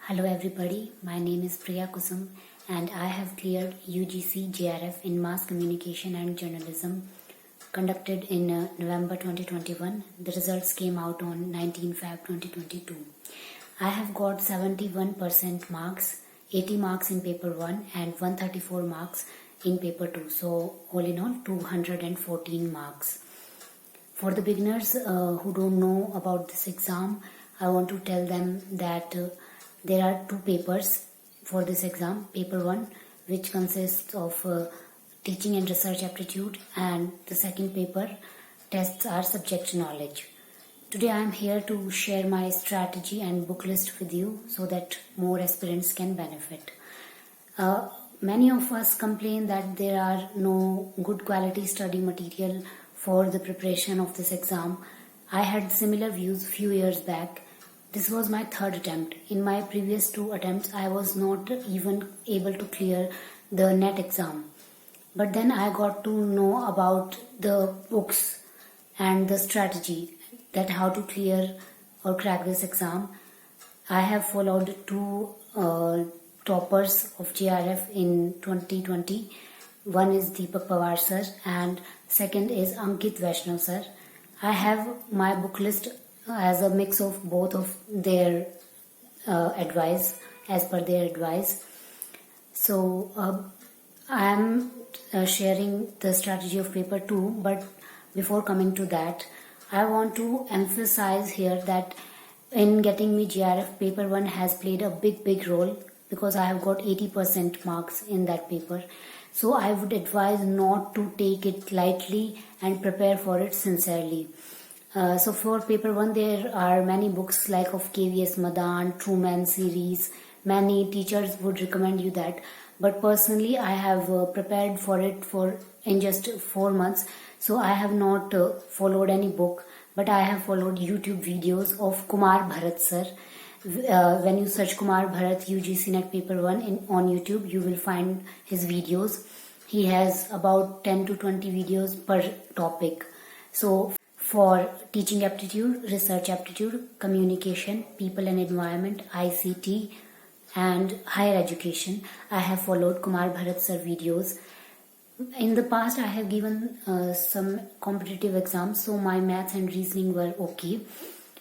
Hello everybody, my name is Priya Kusum and I have cleared UGC JRF in Mass Communication and Journalism conducted in November 2021. The results came out on 19 Feb 2022. I have got 71% marks, 80 marks in paper 1 and 134 marks in paper 2. So all in all 214 marks. For the beginners who don't know about this exam, I want to tell them that there are two papers for this exam. Paper 1, which consists of teaching and research aptitude, and the second paper tests are subject knowledge. Today I am here to share my strategy and book list with you so that more aspirants can benefit. Many of us complain that there are no good quality study material for the preparation of this exam. I had similar views few years back. This was my third attempt. In my previous two attempts, I was not even able to clear the NET exam. But then I got to know about the books and the strategy that how to clear or crack this exam. I have followed two toppers of JRF in 2020. One is Deepak Pawar sir and second is Ankit Vaishnav sir. I have my book list as a mix of both of their advice, as per their advice. So I am sharing the strategy of paper 2, but before coming to that, I want to emphasize here that in getting me JRF, paper 1 has played a big role because I have got 80% marks in that paper. So I would advise not to take it lightly and prepare for it sincerely. So for paper 1 there are many books like of KVS Madan, Truman series. Many teachers would recommend you that, but personally I have prepared for it in just 4 months. So I have not followed any book, but I have followed YouTube videos of Kumar Bharat sir. When you search Kumar Bharat UGC NET paper 1 on YouTube, you will find his videos. He has about 10 to 20 videos per topic. So for teaching aptitude, research aptitude, communication, people and environment, ICT and higher education, I have followed Kumar Bharat sir videos. In the past I have given some competitive exams, so my maths and reasoning were okay.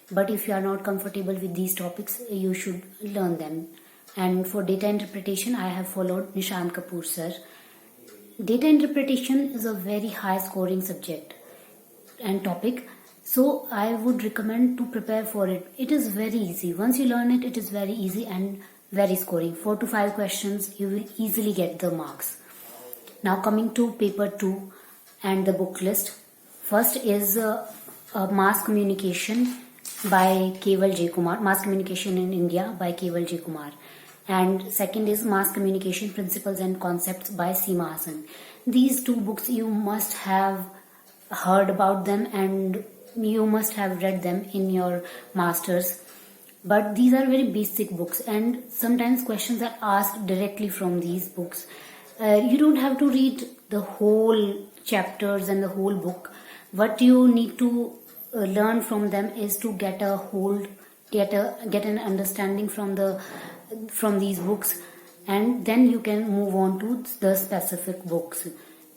But if you are not comfortable with these topics, you should learn them. And for data interpretation, I have followed Nishant Kapoor sir. Data interpretation is a very high scoring subject and topic, so I would recommend to prepare for it. It is very easy. Once you learn it, it is very easy and very scoring. 4 to 5 questions, you will easily get the marks. Now coming to paper 2 and the book list. First is Mass Communication by Keval J. Kumar, Mass Communication in India by Keval J. Kumar. And second is Mass Communication Principles and Concepts by Seema Hasan. These two books you must have heard about them and you must have read them in your masters, but these are very basic books and sometimes questions are asked directly from these books. You don't have to read the whole chapters and the whole book. What you need to learn from them is to get a hold, get an understanding from these books, and then you can move on to the specific books.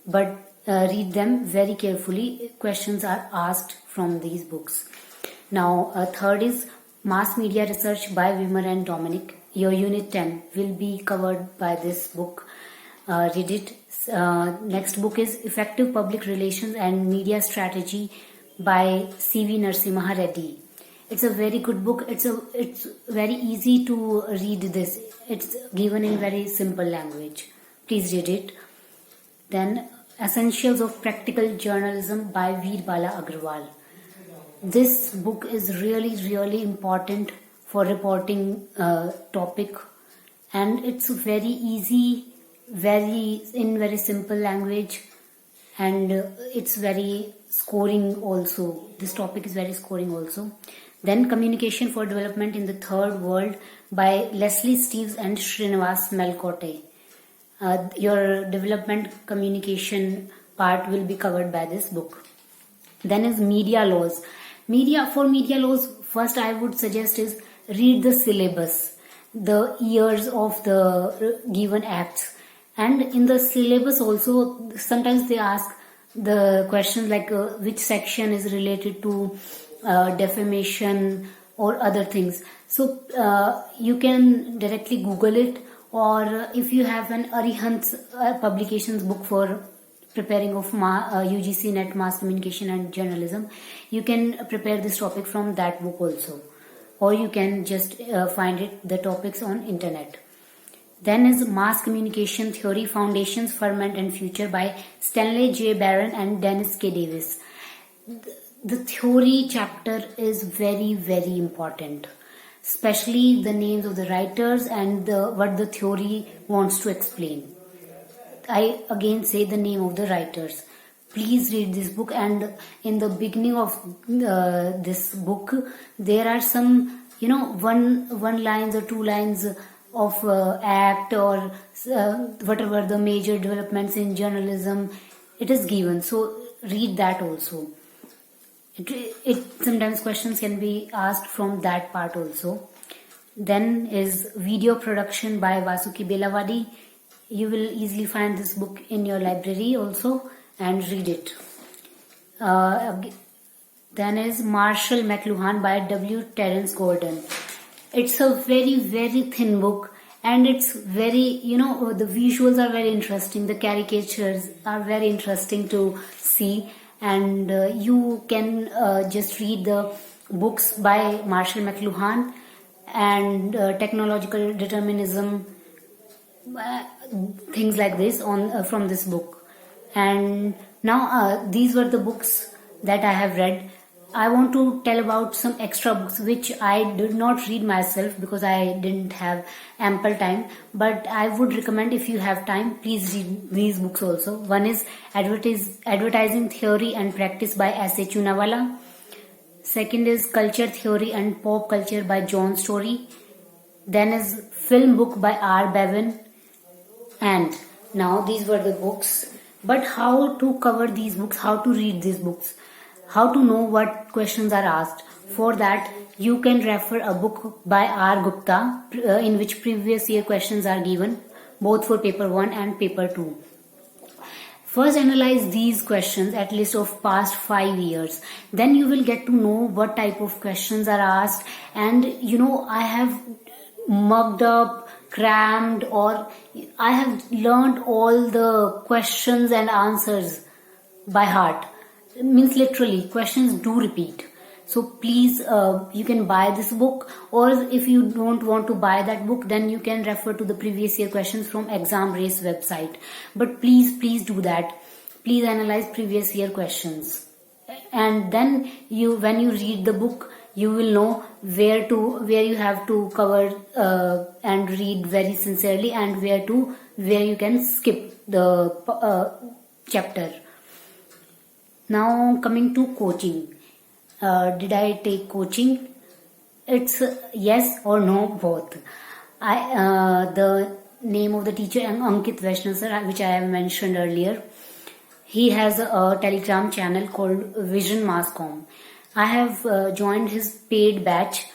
But read them very carefully. Questions are asked from these books. Now, third is Mass Media Research by Wimmer and Dominick. Your Unit 10 will be covered by this book. Read it. Next book is Effective Public Relations and Media Strategy by C.V. Narasimha Reddi. It's a very good book. It's very easy to read this. It's given in very simple language. Please read it. Then Essentials of Practical Journalism by Bala Aggarwal. This book is really important for reporting topic, and it's very easy, in very simple language, and it's very scoring also. This topic is very scoring also. Then Communication for Development in the Third World by Leslie Steeves and Srinivas Melkote. Your development communication part will be covered by this book. Then is Media Laws. For media laws, first I would suggest is read the syllabus. the years of the given acts. And in the syllabus also, sometimes they ask the questions like which section is related to defamation or other things. So you can directly Google it, or if you have an Arihant publications book for preparing of UGC NET Mass Communication and Journalism, you can prepare this topic from that book also, or you can just find the topics on internet. Then is Mass Communication Theory, Foundations, Feement and Future by Stanley J. Baran and Dennis K. Davis. The theory chapter is very, very important, especially the names of the writers and what the theory wants to explain. I again say the name of the writers. Please read this book, and in the beginning of this book there are some one lines or two lines of act or whatever the major developments in journalism it is given, so read that also. It sometimes questions can be asked from that part also. Then is Video Production by Vasuki Belavadi. You will easily find this book in your library also and read it. Then is Marshall McLuhan by W. Terrance Gordon. It's a very, very thin book, and it's very, the visuals are very interesting, the caricatures are very interesting to see, and you can just read the books by Marshall McLuhan and technological determinism, things like this from this book. And now these were the books that I have read. I want to tell about some extra books which I did not read myself because I didn't have ample time, but I would recommend, if you have time, please read these books also. One is Advertising Theory and Practice by A Chunawalla. Second is Culture Theory and Pop Culture by John Storey. Then is Film Book by R. Bavan. And now these were the books, but how to cover these books, how to read these books, how to know what questions are asked. For that, you can refer a book by R. Gupta in which previous year questions are given, both for paper 1 and paper 2. First analyze these questions at least of past 5 years. Then you will get to know what type of questions are asked. And I have mugged up, crammed, or I have learned all the questions and answers by heart. It means literally questions do repeat. So please, you can buy this book, or if you don't want to buy that book, then you can refer to the previous year questions from Exam Race website. But please do that. Please analyze previous year questions, and then when you read the book, you will know where you have to cover and read very sincerely, and where you can skip the chapter. Now coming to coaching. Did I take coaching? It's yes or no, both. The name of the teacher, Ankit Vaishnav sir, which I have mentioned earlier. He has a Telegram channel called Vision Mass Comm. I have joined his paid batch,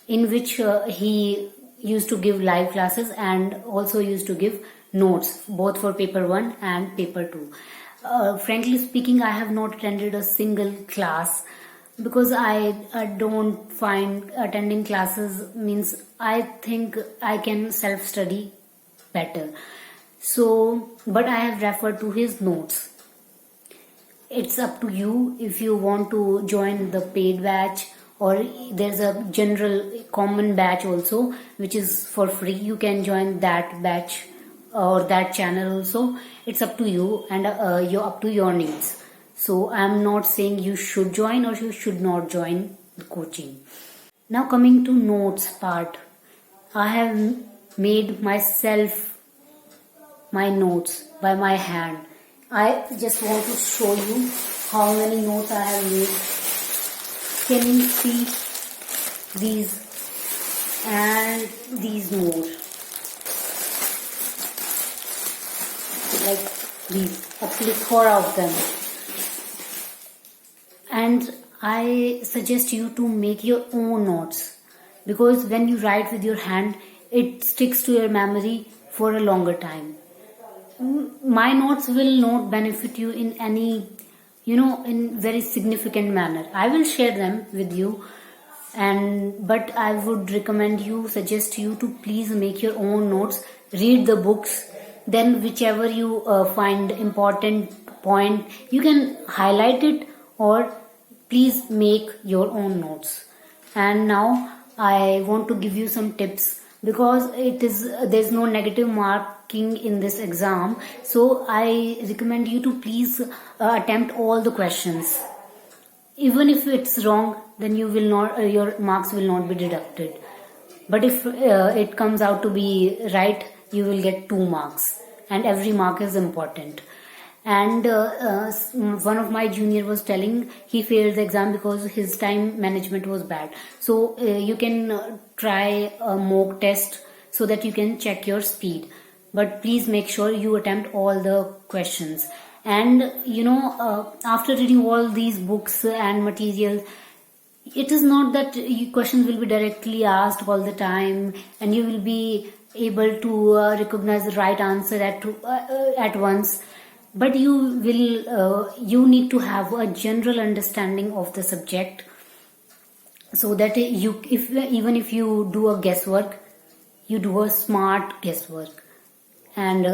in which he used to give live classes and also used to give notes, both for paper 1 and paper 2. Frankly speaking, I have not attended a single class, because I don't find attending classes means I think I can self-study better. So, but I have referred to his notes. It's up to you if you want to join the paid batch, or there's a general common batch also which is for free. You can join that batch or that channel also. It's up to you, and you're up to your needs. So I'm not saying you should join or you should not join the coaching. Now coming to notes part. I have made myself my notes by my hand. I just want to show you how many notes I have made. Can you see these and these more? Like these, a plethora of them. And I suggest you to make your own notes, because when you write with your hand, it sticks to your memory for a longer time. My notes will not benefit you in any, in very significant manner. I will share them with you, but I would suggest you to please make your own notes, read the books, then whichever you find important point, you can highlight it or please make your own notes. And now I want to give you some tips, because there's no negative marking in this exam, so I recommend you to please attempt all the questions. Even if it's wrong, then your marks will not be deducted. But if it comes out to be right, you will get 2 marks, and every mark is important. And one of my junior was telling he failed the exam because his time management was bad. So you can try a mock test so that you can check your speed. But please make sure you attempt all the questions. And after reading all these books and materials, it is not that questions will be directly asked all the time and you will be able to recognize the right answer at once. But you need to have a general understanding of the subject, so that even if you do a guesswork, you do a smart guesswork. And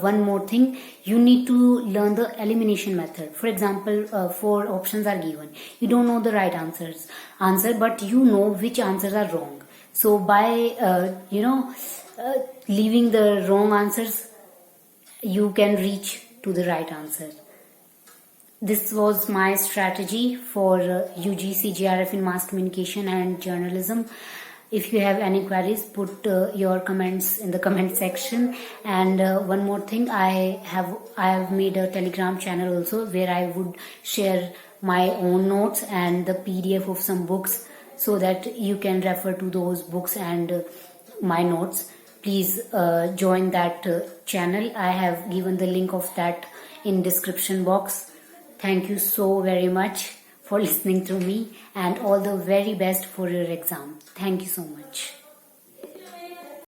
one more thing, you need to learn the elimination method. For example, 4 options are given. You don't know the right answer, but you know which answers are wrong. So by leaving the wrong answers, you can reach to the right answer. This was my strategy for UGC JRF in Mass Communication and Journalism. If you have any queries, put your comments in the comment section. And one more thing, I have made a Telegram channel also, where I would share my own notes and the PDF of some books, so that you can refer to those books and my notes. Please join that channel. I have given the link of that in description box. Thank you so very much for listening to me, and all the very best for your exam. Thank you so much.